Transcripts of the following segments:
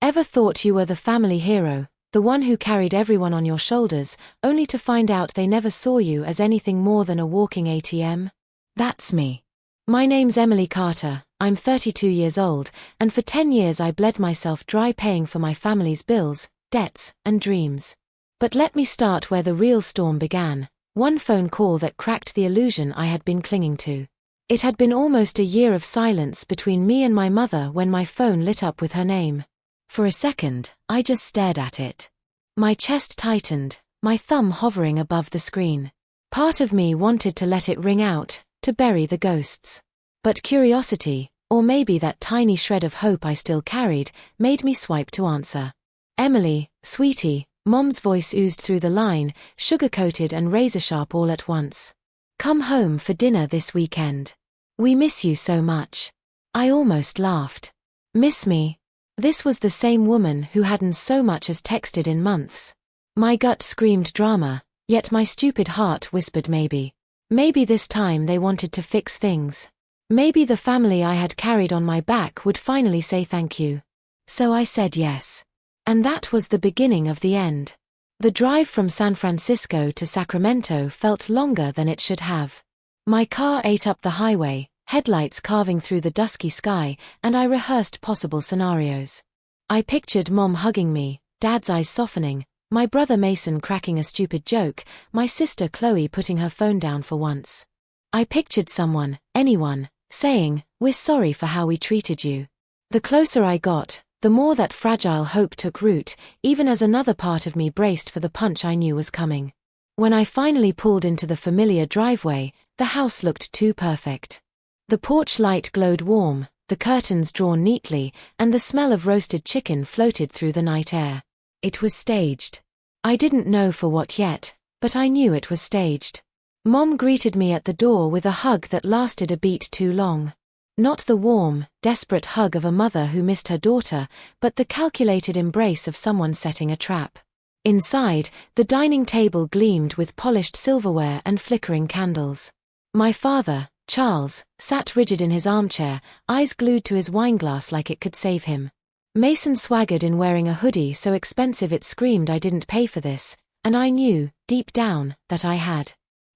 Ever thought you were the family hero, the one who carried everyone on your shoulders, only to find out they never saw you as anything more than a walking ATM? That's me. My name's Emily Carter, I'm 32 years old, and for 10 years I bled myself dry paying for my family's bills, debts, and dreams. But let me start where the real storm began, one phone call that cracked the illusion I had been clinging to. It had been almost a year of silence between me and my mother when my phone lit up with her name. For a second, I just stared at it. My chest tightened, my thumb hovering above the screen. Part of me wanted to let it ring out, to bury the ghosts. But curiosity, or maybe that tiny shred of hope I still carried, made me swipe to answer. Emily, sweetie, Mom's voice oozed through the line, sugar-coated and razor-sharp all at once. Come home for dinner this weekend. We miss you so much. I almost laughed. Miss me? This was the same woman who hadn't so much as texted in months. My gut screamed drama, yet my stupid heart whispered maybe. Maybe this time they wanted to fix things. Maybe the family I had carried on my back would finally say thank you. So I said yes. And that was the beginning of the end. The drive from San Francisco to Sacramento felt longer than it should have. My car ate up the highway, headlights carving through the dusky sky, and I rehearsed possible scenarios. I pictured Mom hugging me, Dad's eyes softening, my brother Mason cracking a stupid joke, my sister Chloe putting her phone down for once. I pictured someone, anyone, saying, "We're sorry for how we treated you." The closer I got, the more that fragile hope took root, even as another part of me braced for the punch I knew was coming. When I finally pulled into the familiar driveway, the house looked too perfect. The porch light glowed warm, the curtains drawn neatly, and the smell of roasted chicken floated through the night air. It was staged. I didn't know for what yet, but I knew it was staged. Mom greeted me at the door with a hug that lasted a beat too long. Not the warm, desperate hug of a mother who missed her daughter, but the calculated embrace of someone setting a trap. Inside, the dining table gleamed with polished silverware and flickering candles. My father, Charles, sat rigid in his armchair, eyes glued to his wineglass like it could save him. Mason swaggered in wearing a hoodie so expensive it screamed I didn't pay for this, and I knew, deep down, that I had.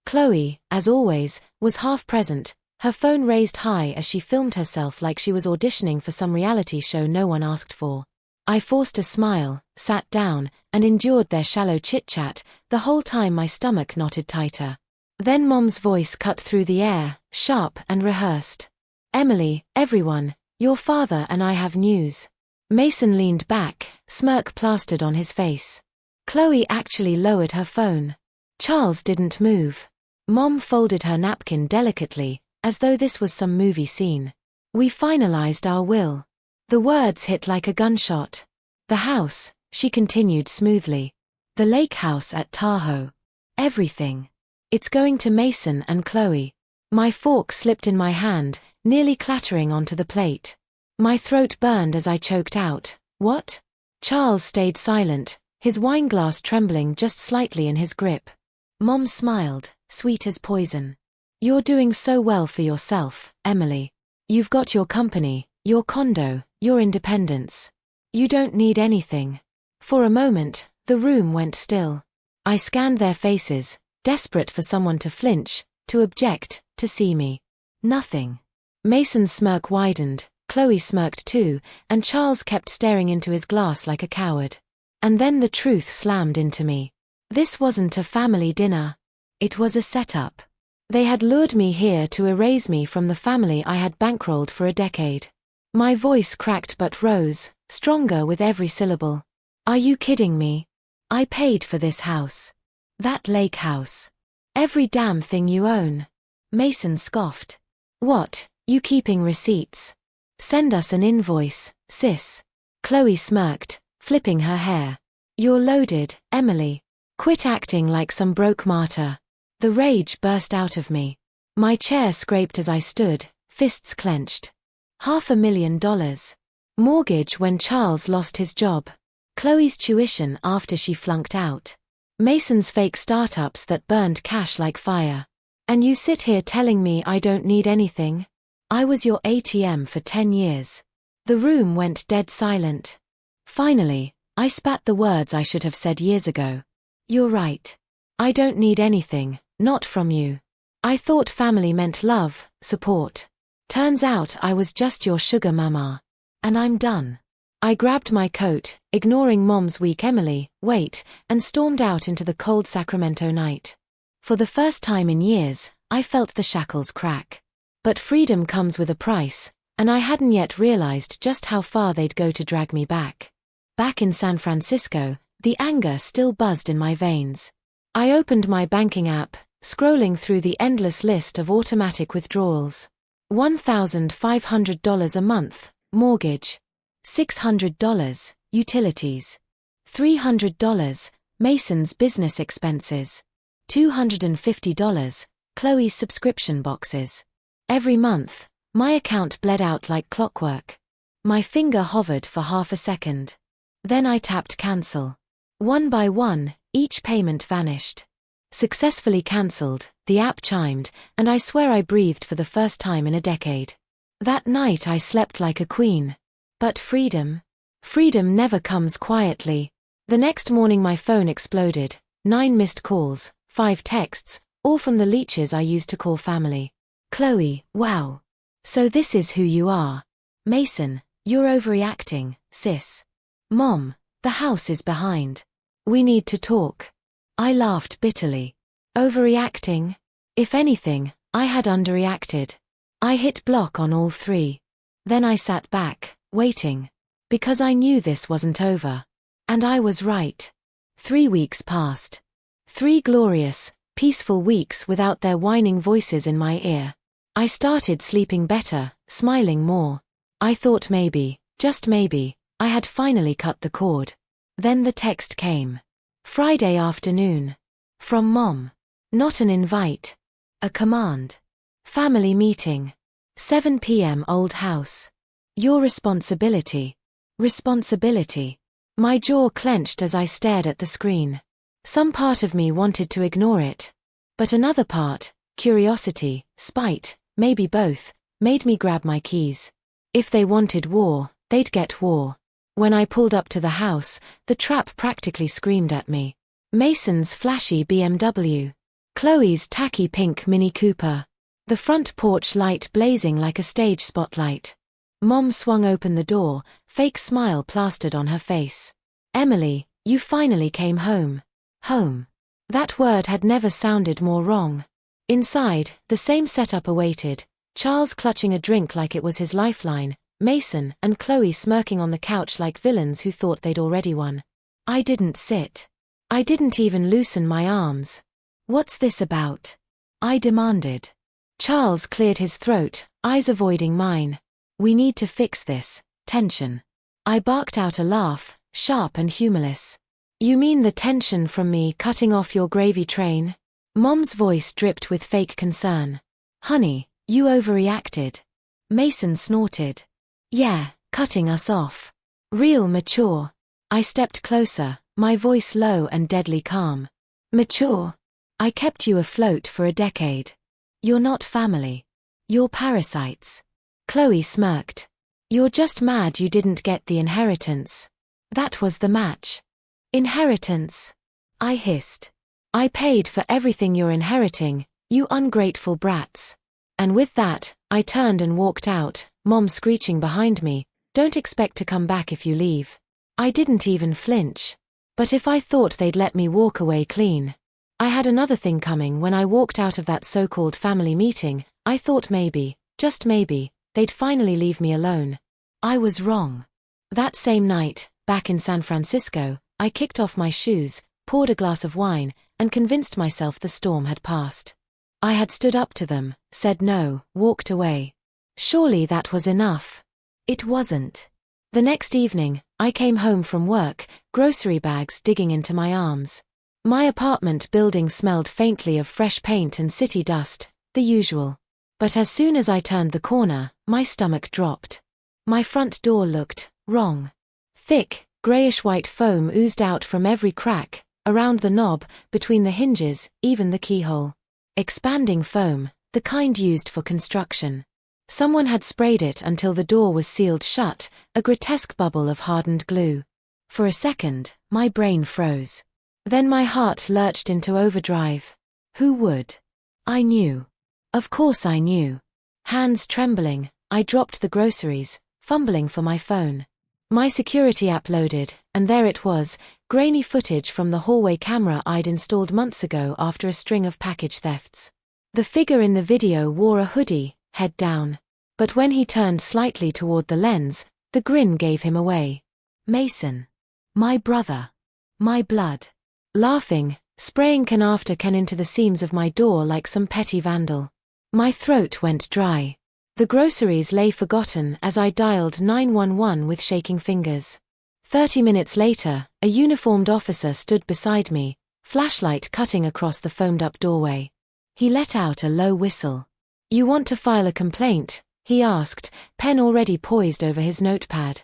Chloe, as always, was half present, her phone raised high as she filmed herself like she was auditioning for some reality show no one asked for. I forced a smile, sat down, and endured their shallow chit-chat, the whole time my stomach knotted tighter. Then Mom's voice cut through the air, sharp and rehearsed. "Emily, everyone, your father and I have news." Mason leaned back, smirk plastered on his face. Chloe actually lowered her phone. Charles didn't move. Mom folded her napkin delicately, as though this was some movie scene. "We finalized our will." The words hit like a gunshot. "The house," she continued smoothly. "The lake house at Tahoe. Everything. It's going to Mason and Chloe." My fork slipped in my hand, nearly clattering onto the plate. My throat burned as I choked out, "What?" Charles stayed silent, his wineglass trembling just slightly in his grip. Mom smiled, sweet as poison. "You're doing so well for yourself, Emily. You've got your company, your condo, your independence. You don't need anything." For a moment, the room went still. I scanned their faces, desperate for someone to flinch, to object, to see me. Nothing. Mason's smirk widened, Chloe smirked too, and Charles kept staring into his glass like a coward. And then the truth slammed into me. This wasn't a family dinner. It was a setup. They had lured me here to erase me from the family I had bankrolled for a decade. My voice cracked but rose, stronger with every syllable. "Are you kidding me? I paid for this house. That lake house. Every damn thing you own." Mason scoffed. "What, you keeping receipts? Send us an invoice, sis." Chloe smirked, flipping her hair. "You're loaded, Emily. Quit acting like some broke martyr." The rage burst out of me. My chair scraped as I stood, fists clenched. $500,000. Mortgage when Charles lost his job. Chloe's tuition after she flunked out. Mason's fake startups that burned cash like fire. And you sit here telling me I don't need anything? I was your ATM for 10 years. The room went dead silent. Finally, I spat the words I should have said years ago. You're right. I don't need anything, not from you. I thought family meant love, support. Turns out I was just your sugar mama. And I'm done. I grabbed my coat, ignoring Mom's weak Emily, wait, and stormed out into the cold Sacramento night. For the first time in years, I felt the shackles crack. But freedom comes with a price, and I hadn't yet realized just how far they'd go to drag me back. Back in San Francisco, the anger still buzzed in my veins. I opened my banking app, scrolling through the endless list of automatic withdrawals. $1,500 a month, mortgage. $600, utilities. $300, Mason's business expenses. $250, Chloe's subscription boxes. Every month, my account bled out like clockwork. My finger hovered for half a second. Then I tapped cancel. One by one, each payment vanished. Successfully cancelled, the app chimed, and I swear I breathed for the first time in a decade. That night I slept like a queen. But freedom? Freedom never comes quietly. The next morning my phone exploded. 9 missed calls, 5 texts, all from the leeches I used to call family. Chloe, wow. So this is who you are. Mason, you're overreacting, sis. Mom, the house is behind. We need to talk. I laughed bitterly. Overreacting? If anything, I had underreacted. I hit block on all 3. Then I sat back, waiting. Because I knew this wasn't over. And I was right. 3 weeks passed. 3 glorious, peaceful weeks without their whining voices in my ear. I started sleeping better, smiling more. I thought maybe, just maybe, I had finally cut the cord. Then the text came. Friday afternoon. From Mom. Not an invite. A command. Family meeting. 7 p.m. Old house. Your responsibility. Responsibility. My jaw clenched as I stared at the screen. Some part of me wanted to ignore it. But another part, curiosity, spite, maybe both, made me grab my keys. If they wanted war, they'd get war. When I pulled up to the house, the trap practically screamed at me. Mason's flashy BMW. Chloe's tacky pink Mini Cooper. The front porch light blazing like a stage spotlight. Mom swung open the door, fake smile plastered on her face. Emily, you finally came home. Home. That word had never sounded more wrong. Inside, the same setup awaited. Charles clutching a drink like it was his lifeline, Mason and Chloe smirking on the couch like villains who thought they'd already won. I didn't sit. I didn't even loosen my arms. What's this about? I demanded. Charles cleared his throat, eyes avoiding mine. We need to fix this. Tension. I barked out a laugh, sharp and humorless. You mean the tension from me cutting off your gravy train? Mom's voice dripped with fake concern. Honey, you overreacted. Mason snorted. Yeah, cutting us off. Real mature. I stepped closer, my voice low and deadly calm. Mature? I kept you afloat for a decade. You're not family. You're parasites. Chloe smirked. You're just mad you didn't get the inheritance. That was the match. Inheritance? I hissed. I paid for everything you're inheriting, you ungrateful brats. And with that, I turned and walked out, Mom screeching behind me, don't expect to come back if you leave. I didn't even flinch. But if I thought they'd let me walk away clean. I had another thing coming when I walked out of that so-called family meeting. I thought maybe, just maybe, they'd finally leave me alone. I was wrong. That same night, back in San Francisco, I kicked off my shoes, poured a glass of wine, and convinced myself the storm had passed. I had stood up to them, said no, walked away. Surely that was enough. It wasn't. The next evening, I came home from work, grocery bags digging into my arms. My apartment building smelled faintly of fresh paint and city dust, the usual. But as soon as I turned the corner, my stomach dropped. My front door looked wrong. Thick, grayish-white foam oozed out from every crack, around the knob, between the hinges, even the keyhole. Expanding foam, the kind used for construction. Someone had sprayed it until the door was sealed shut, a grotesque bubble of hardened glue. For a second, my brain froze. Then my heart lurched into overdrive. Who would? I knew. Of course I knew. Hands trembling, I dropped the groceries, fumbling for my phone. My security app loaded, and there it was, grainy footage from the hallway camera I'd installed months ago after a string of package thefts. The figure in the video wore a hoodie, head down. But when he turned slightly toward the lens, the grin gave him away. Mason. My brother. My blood. Laughing, spraying can after can into the seams of my door like some petty vandal. My throat went dry. The groceries lay forgotten as I dialed 911 with shaking fingers. 30 minutes later, a uniformed officer stood beside me, flashlight cutting across the foamed-up doorway. He let out a low whistle. "You want to file a complaint?" he asked, pen already poised over his notepad.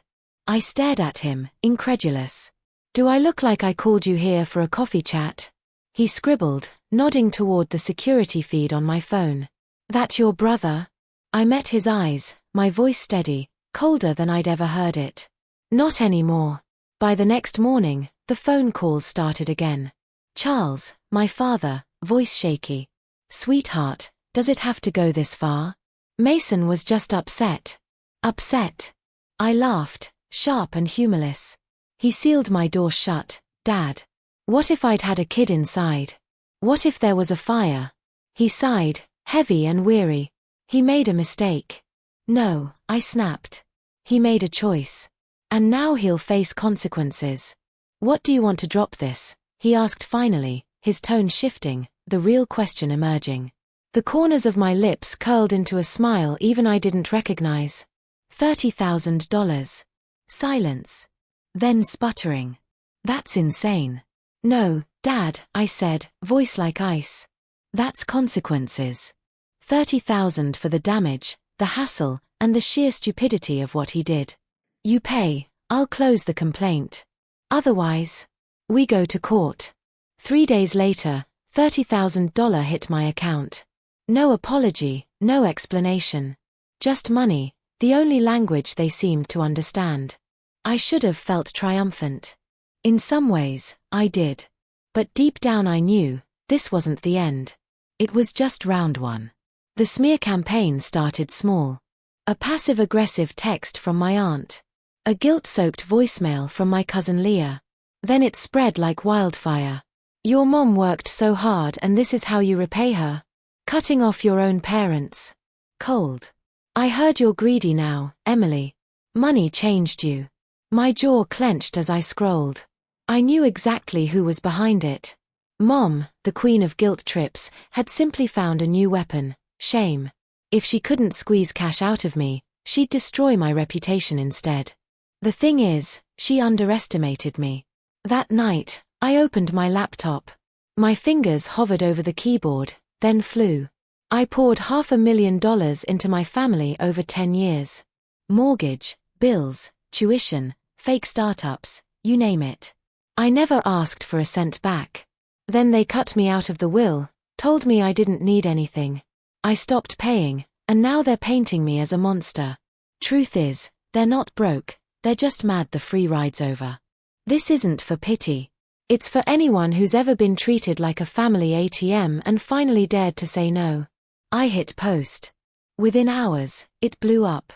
I stared at him, incredulous. "Do I look like I called you here for a coffee chat?" He scribbled, nodding toward the security feed on my phone. "That your brother?" I met his eyes, my voice steady, colder than I'd ever heard it. "Not anymore." By the next morning, the phone calls started again. "Charles, my father," voice shaky. "Sweetheart, does it have to go this far?" Mason was just upset. Upset. I laughed, sharp and humorless. He sealed my door shut. "Dad. What if I'd had a kid inside? What if there was a fire?" He sighed, heavy and weary. "He made a mistake." "No," I snapped. "He made a choice. And now he'll face consequences." "What do you want to drop this?" he asked finally, his tone shifting, the real question emerging. The corners of my lips curled into a smile even I didn't recognize. $30,000. Silence. Then sputtering. "That's insane." "No, Dad," I said, voice like ice. "That's consequences. 30,000 for the damage, the hassle, and the sheer stupidity of what he did. You pay, I'll close the complaint. Otherwise, we go to court." 3 days later, $30,000 hit my account. No apology, no explanation. Just money, the only language they seemed to understand. I should have felt triumphant. In some ways, I did. But deep down I knew, this wasn't the end. It was just round one. The smear campaign started small. A passive-aggressive text from my aunt. A guilt-soaked voicemail from my cousin Leah. Then it spread like wildfire. "Your mom worked so hard and this is how you repay her? Cutting off your own parents. Cold. I heard you're greedy now, Emily. Money changed you." My jaw clenched as I scrolled. I knew exactly who was behind it. Mom, the queen of guilt trips, had simply found a new weapon. Shame. If she couldn't squeeze cash out of me, she'd destroy my reputation instead. The thing is, she underestimated me. That night, I opened my laptop. My fingers hovered over the keyboard, then flew. I poured $500,000 into my family over 10 years. Mortgage, bills, tuition, fake startups, you name it. I never asked for a cent back. Then they cut me out of the will, told me I didn't need anything. I stopped paying, and now they're painting me as a monster. Truth is, they're not broke, they're just mad the free ride's over. This isn't for pity. It's for anyone who's ever been treated like a family ATM and finally dared to say no. I hit post. Within hours, it blew up.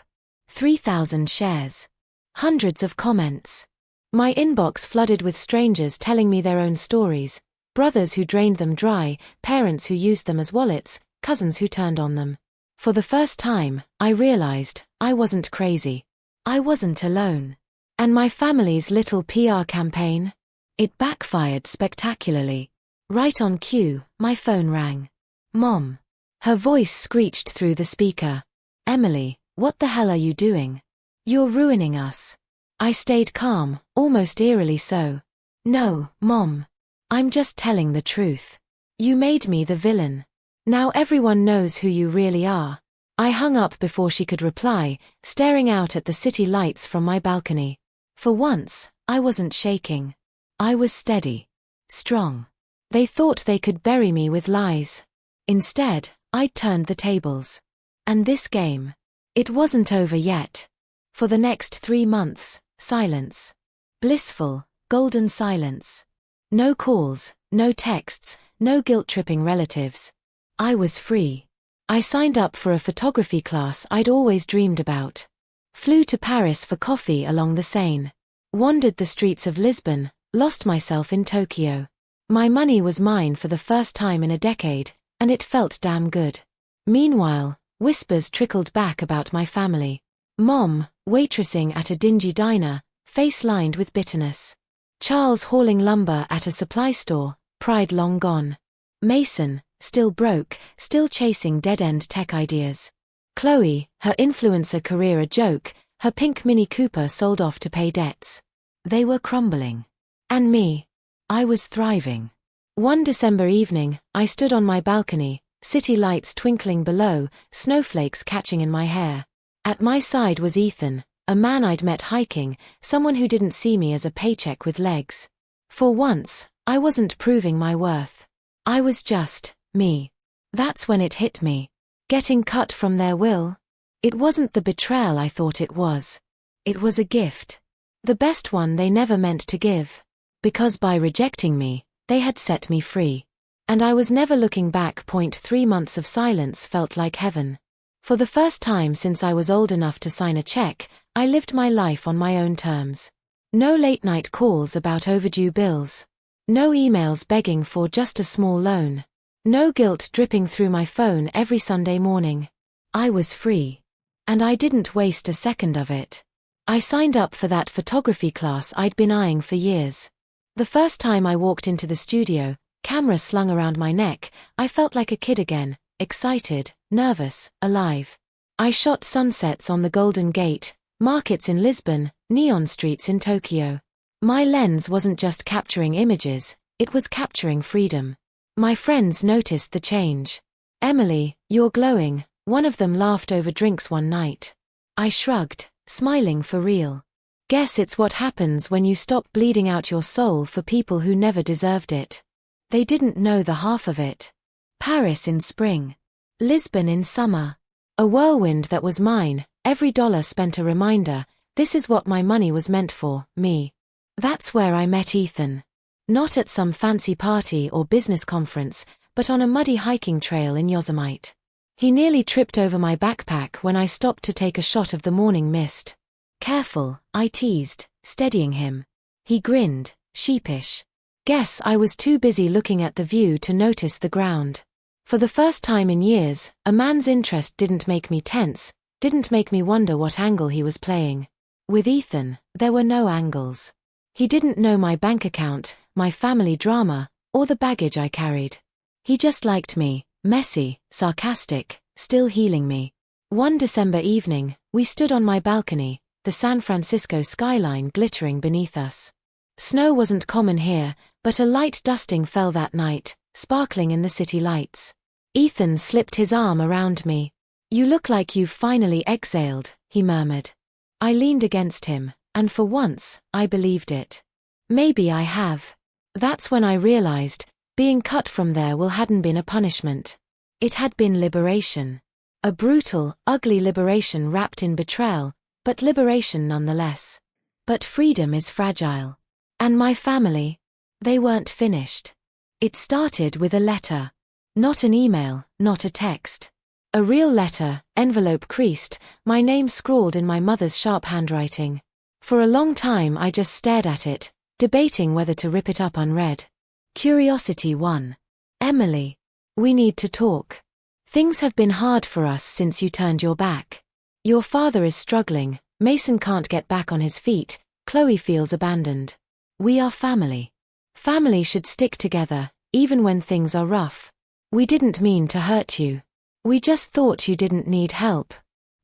3,000 shares. Hundreds of comments. My inbox flooded with strangers telling me their own stories. Brothers who drained them dry, parents who used them as wallets, cousins who turned on them. For the first time, I realized I wasn't crazy. I wasn't alone. And my family's little PR campaign? It backfired spectacularly. Right on cue, my phone rang. Mom. Her voice screeched through the speaker. "Emily, what the hell are you doing? You're ruining us." I stayed calm, almost eerily so. "No, Mom. I'm just telling the truth. You made me the villain. Now everyone knows who you really are." I hung up before she could reply, staring out at the city lights from my balcony. For once, I wasn't shaking. I was steady. Strong. They thought they could bury me with lies. Instead, I'd turned the tables. And this game. It wasn't over yet. For the next 3 months, silence. Blissful, golden silence. No calls, no texts, no guilt-tripping relatives. I was free. I signed up for a photography class I'd always dreamed about. Flew to Paris for coffee along the Seine. Wandered the streets of Lisbon, lost myself in Tokyo. My money was mine for the first time in a decade, and it felt damn good. Meanwhile, whispers trickled back about my family. Mom, waitressing at a dingy diner, face lined with bitterness. Charles hauling lumber at a supply store, pride long gone. Mason, still broke, still chasing dead-end tech ideas. Chloe, her influencer career a joke, her pink Mini Cooper sold off to pay debts. They were crumbling. And me? I was thriving. One December evening, I stood on my balcony, city lights twinkling below, snowflakes catching in my hair. At my side was Ethan, a man I'd met hiking, someone who didn't see me as a paycheck with legs. For once, I wasn't proving my worth. I was just me. That's when it hit me. Getting cut from their will? It wasn't the betrayal I thought it was. It was a gift. The best one they never meant to give. Because by rejecting me, they had set me free. And I was never looking back. 3 months of silence felt like heaven. For the first time since I was old enough to sign a check, I lived my life on my own terms. No late-night calls about overdue bills. No emails begging for just a small loan. No guilt dripping through my phone every Sunday morning. I was free. And I didn't waste a second of it. I signed up for that photography class I'd been eyeing for years. The first time I walked into the studio, camera slung around my neck, I felt like a kid again, excited, nervous, alive. I shot sunsets on the Golden Gate, markets in Lisbon, neon streets in Tokyo. My lens wasn't just capturing images, it was capturing freedom. My friends noticed the change. "Emily, you're glowing," one of them laughed over drinks one night. I shrugged, smiling for real. Guess it's what happens when you stop bleeding out your soul for people who never deserved it. They didn't know the half of it. Paris in spring. Lisbon in summer. A whirlwind that was mine, every dollar spent a reminder, this is what my money was meant for, me. That's where I met Ethan. Not at some fancy party or business conference, but on a muddy hiking trail in Yosemite. He nearly tripped over my backpack when I stopped to take a shot of the morning mist. "Careful," I teased, steadying him. He grinned, sheepish. Guess I was too busy looking at the view to notice the ground. For the first time in years, a man's interest didn't make me tense, didn't make me wonder what angle he was playing. With Ethan, there were no angles. He didn't know my bank account, my family drama, or the baggage I carried. He just liked me, messy, sarcastic, still healing me. One December evening, we stood on my balcony, the San Francisco skyline glittering beneath us. Snow wasn't common here, but a light dusting fell that night, sparkling in the city lights. Ethan slipped his arm around me. "You look like you've finally exhaled," he murmured. I leaned against him, and for once, I believed it. Maybe I have. That's when I realized, being cut from their will hadn't been a punishment. It had been liberation. A brutal, ugly liberation wrapped in betrayal, but liberation nonetheless. But freedom is fragile. And my family? They weren't finished. It started with a letter. Not an email, not a text. A real letter, envelope creased, my name scrawled in my mother's sharp handwriting. For a long time I just stared at it, debating whether to rip it up unread. Curiosity won. "Emily, we need to talk. Things have been hard for us since you turned your back. Your father is struggling, Mason can't get back on his feet, Chloe feels abandoned. We are family. Family should stick together, even when things are rough. We didn't mean to hurt you. We just thought you didn't need help.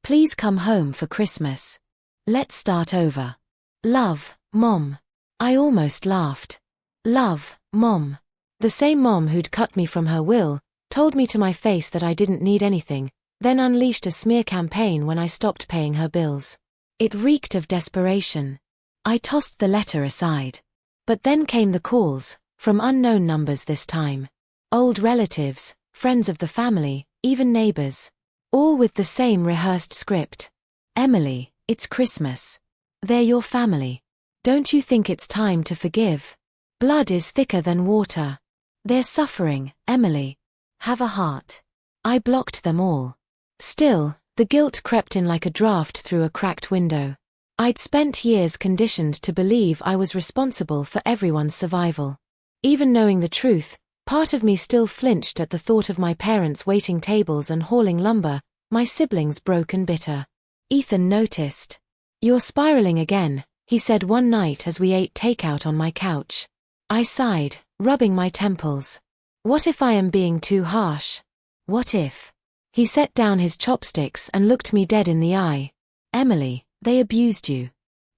Please come home for Christmas. Let's start over. Love, Mom." I almost laughed. Love, Mom. The same mom who'd cut me from her will, told me to my face that I didn't need anything, then unleashed a smear campaign when I stopped paying her bills. It reeked of desperation. I tossed the letter aside. But then came the calls, from unknown numbers this time. Old relatives, friends of the family, even neighbors. All with the same rehearsed script. "Emily, it's Christmas. They're your family. Don't you think it's time to forgive? Blood is thicker than water. They're suffering, Emily. Have a heart. I blocked them all. Still, the guilt crept in like a draft through a cracked window. I'd spent years conditioned to believe I was responsible for everyone's survival. Even knowing the truth, part of me still flinched at the thought of my parents waiting tables and hauling lumber, my siblings broke and bitter. Ethan noticed. "You're spiraling again," he said one night as we ate takeout on my couch. I sighed, rubbing my temples. What if I am being too harsh? What if? He set down his chopsticks and looked me dead in the eye. "Emily, they abused you.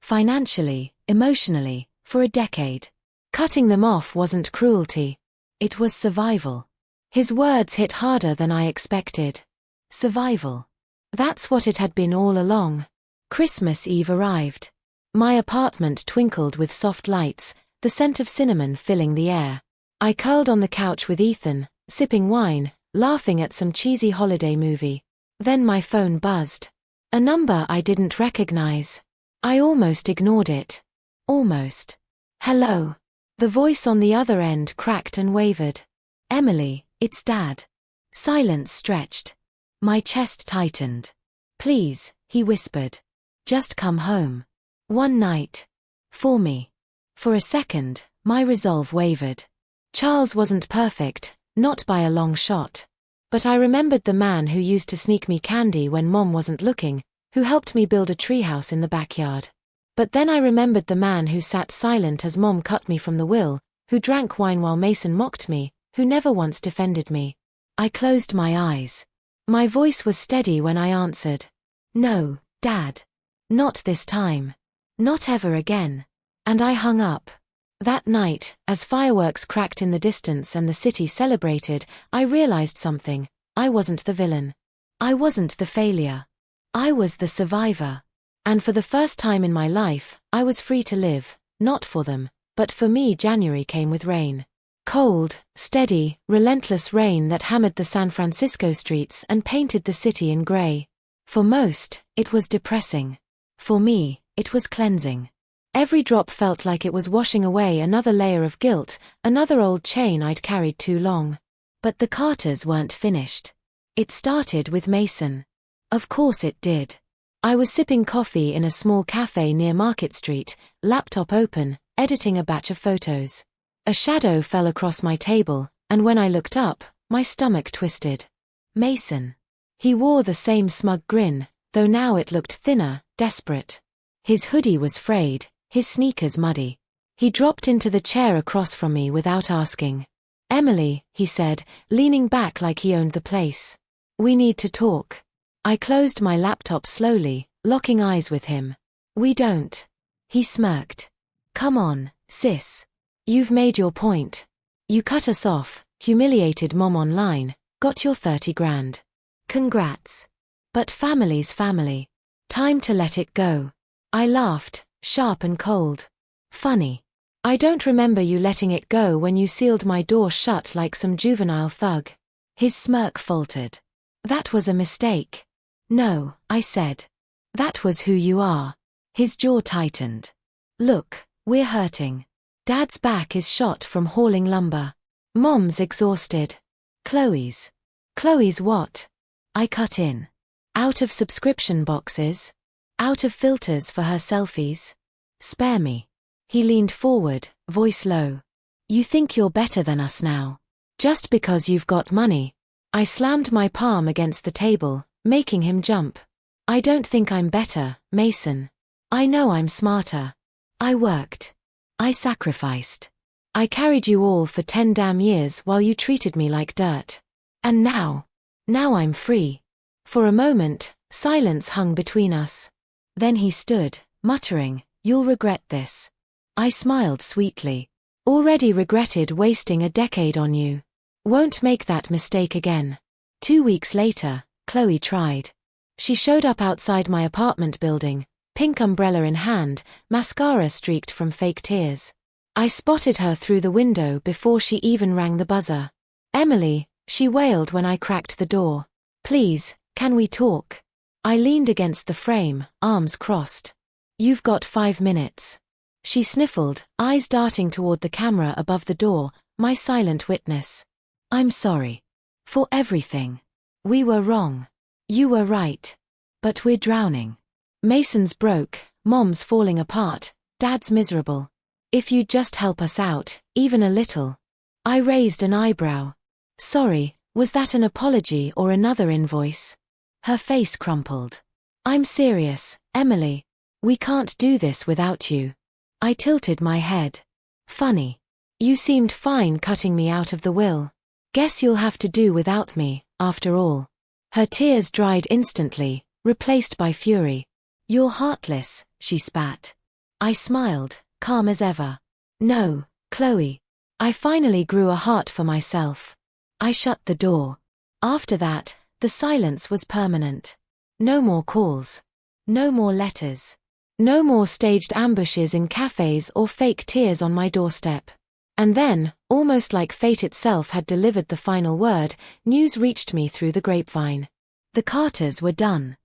Financially, emotionally, for a decade. Cutting them off wasn't cruelty. It was survival." His words hit harder than I expected. Survival. That's what it had been all along. Christmas Eve arrived. My apartment twinkled with soft lights, the scent of cinnamon filling the air. I curled on the couch with Ethan, sipping wine, laughing at some cheesy holiday movie. Then my phone buzzed. A number I didn't recognize. I almost ignored it. Almost. "Hello." The voice on the other end cracked and wavered. "Emily, it's Dad." Silence stretched. My chest tightened. "Please," he whispered. "Just come home. One night. For me." For a second, my resolve wavered. Charles wasn't perfect, not by a long shot. But I remembered the man who used to sneak me candy when Mom wasn't looking, who helped me build a treehouse in the backyard. But then I remembered the man who sat silent as Mom cut me from the will, who drank wine while Mason mocked me, who never once defended me. I closed my eyes. My voice was steady when I answered. "No, Dad. Not this time. Not ever again." And I hung up. That night, as fireworks cracked in the distance and the city celebrated, I realized something. I wasn't the villain. I wasn't the failure. I was the survivor. And for the first time in my life, I was free to live, not for them, but for me. January came with rain. Cold, steady, relentless rain that hammered the San Francisco streets and painted the city in gray. For most, it was depressing. For me, it was cleansing. Every drop felt like it was washing away another layer of guilt, another old chain I'd carried too long. But the Carters weren't finished. It started with Mason. Of course it did. I was sipping coffee in a small cafe near Market Street, laptop open, editing a batch of photos. A shadow fell across my table, and when I looked up, my stomach twisted. Mason. He wore the same smug grin, though now it looked thinner, desperate. His hoodie was frayed, his sneakers muddy. He dropped into the chair across from me without asking. "Emily," he said, leaning back like he owned the place. "We need to talk." I closed my laptop slowly, locking eyes with him. "We don't." He smirked. "Come on, sis. You've made your point. You cut us off, humiliated Mom online, got your 30 grand. Congrats. But family's family. Time to let it go." I laughed, sharp and cold. "Funny. I don't remember you letting it go when you sealed my door shut like some juvenile thug." His smirk faltered. "That was a mistake." "No," I said. "That was who you are." His jaw tightened. "Look, we're hurting. Dad's back is shot from hauling lumber. Mom's exhausted. Chloe's. Chloe's what?" I cut in. "Out of subscription boxes. Out of filters for her selfies. Spare me." He leaned forward, voice low. "You think you're better than us now. Just because you've got money." I slammed my palm against the table, making him jump. "I don't think I'm better, Mason. I know I'm smarter. I worked. I sacrificed. I carried you all for 10 damn years while you treated me like dirt. And now I'm free." For a moment, silence hung between us. Then he stood, muttering, "You'll regret this." I smiled sweetly. "Already regretted wasting a decade on you. Won't make that mistake again." 2 weeks later, Chloe tried. She showed up outside my apartment building, pink umbrella in hand, mascara streaked from fake tears. I spotted her through the window before she even rang the buzzer. "Emily," she wailed when I cracked the door. "Please, can we talk?" I leaned against the frame, arms crossed. "You've got 5 minutes. She sniffled, eyes darting toward the camera above the door, my silent witness. I'm sorry. For everything. We were wrong. You were right. But we're drowning. Mason's broke, Mom's falling apart, Dad's miserable. If you'd just help us out, even a little. I raised an eyebrow. Sorry, was that an apology or another invoice? Her face crumpled. I'm serious, Emily. We can't do this without you. I tilted my head. Funny. You seemed fine cutting me out of the will. Guess you'll have to do without me, after all. Her tears dried instantly, replaced by fury. You're heartless, she spat. I smiled, calm as ever. No, Chloe. I finally grew a heart for myself. I shut the door. After that, the silence was permanent. No more calls. No more letters. No more staged ambushes in cafes or fake tears on my doorstep. And then, almost like fate itself had delivered the final word, news reached me through the grapevine. The Carters were done.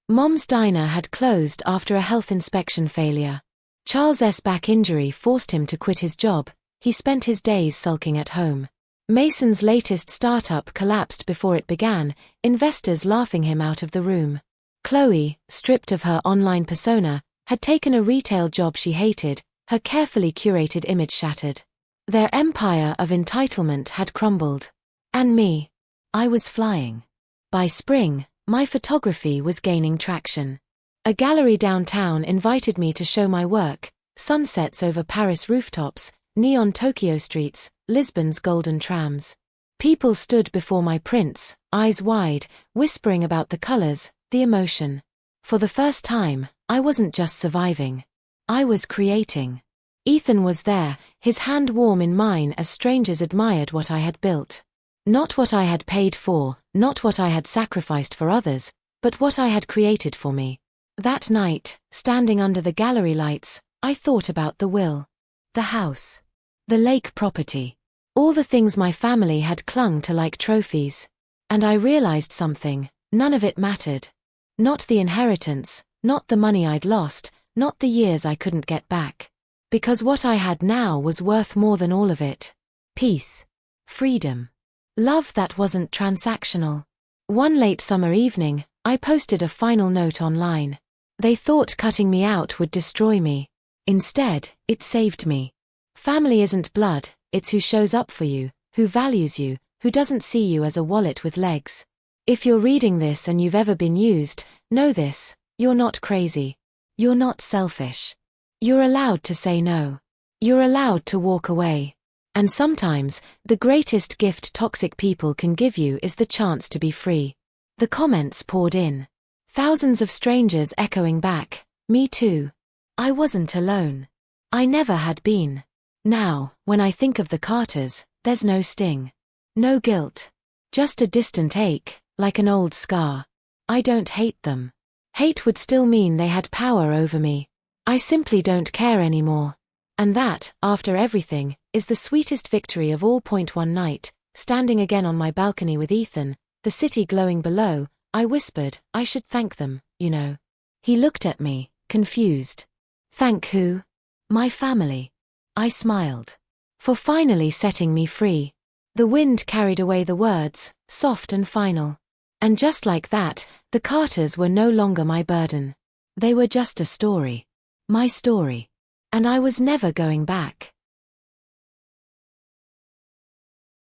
Mom's diner had closed after a health inspection failure. Charles' back injury forced him to quit his job. He spent his days sulking at home. Mason's latest startup collapsed before it began, investors laughing him out of the room. Chloe, stripped of her online persona, had taken a retail job she hated, her carefully curated image shattered. Their empire of entitlement had crumbled. And me. I was flying. By spring, my photography was gaining traction. A gallery downtown invited me to show my work, sunsets over Paris rooftops, neon Tokyo streets, Lisbon's golden trams. People stood before my prints, eyes wide, whispering about the colors, the emotion. For the first time, I wasn't just surviving. I was creating. Ethan was there, his hand warm in mine as strangers admired what I had built. Not what I had paid for, not what I had sacrificed for others, but what I had created for me. That night, standing under the gallery lights, I thought about the will. The house. The lake property. All the things my family had clung to like trophies. And I realized something, none of it mattered. Not the inheritance, not the money I'd lost, not the years I couldn't get back. Because what I had now was worth more than all of it. Peace. Freedom. Love that wasn't transactional. One late summer evening, I posted a final note online. They thought cutting me out would destroy me. Instead, it saved me. Family isn't blood, it's who shows up for you, who values you, who doesn't see you as a wallet with legs. If you're reading this and you've ever been used, know this, you're not crazy. You're not selfish. You're allowed to say no. You're allowed to walk away. And sometimes, the greatest gift toxic people can give you is the chance to be free. The comments poured in. Thousands of strangers echoing back, me too. I wasn't alone. I never had been. Now, when I think of the Carters, there's no sting. No guilt. Just a distant ache, like an old scar. I don't hate them. Hate would still mean they had power over me. I simply don't care anymore. And that, after everything, is the sweetest victory of all. One night, standing again on my balcony with Ethan, the city glowing below, I whispered, I should thank them, you know. He looked at me, confused. Thank who? My family. I smiled. For finally setting me free. The wind carried away the words, soft and final. And just like that, the Carters were no longer my burden. They were just a story. My story. And I was never going back.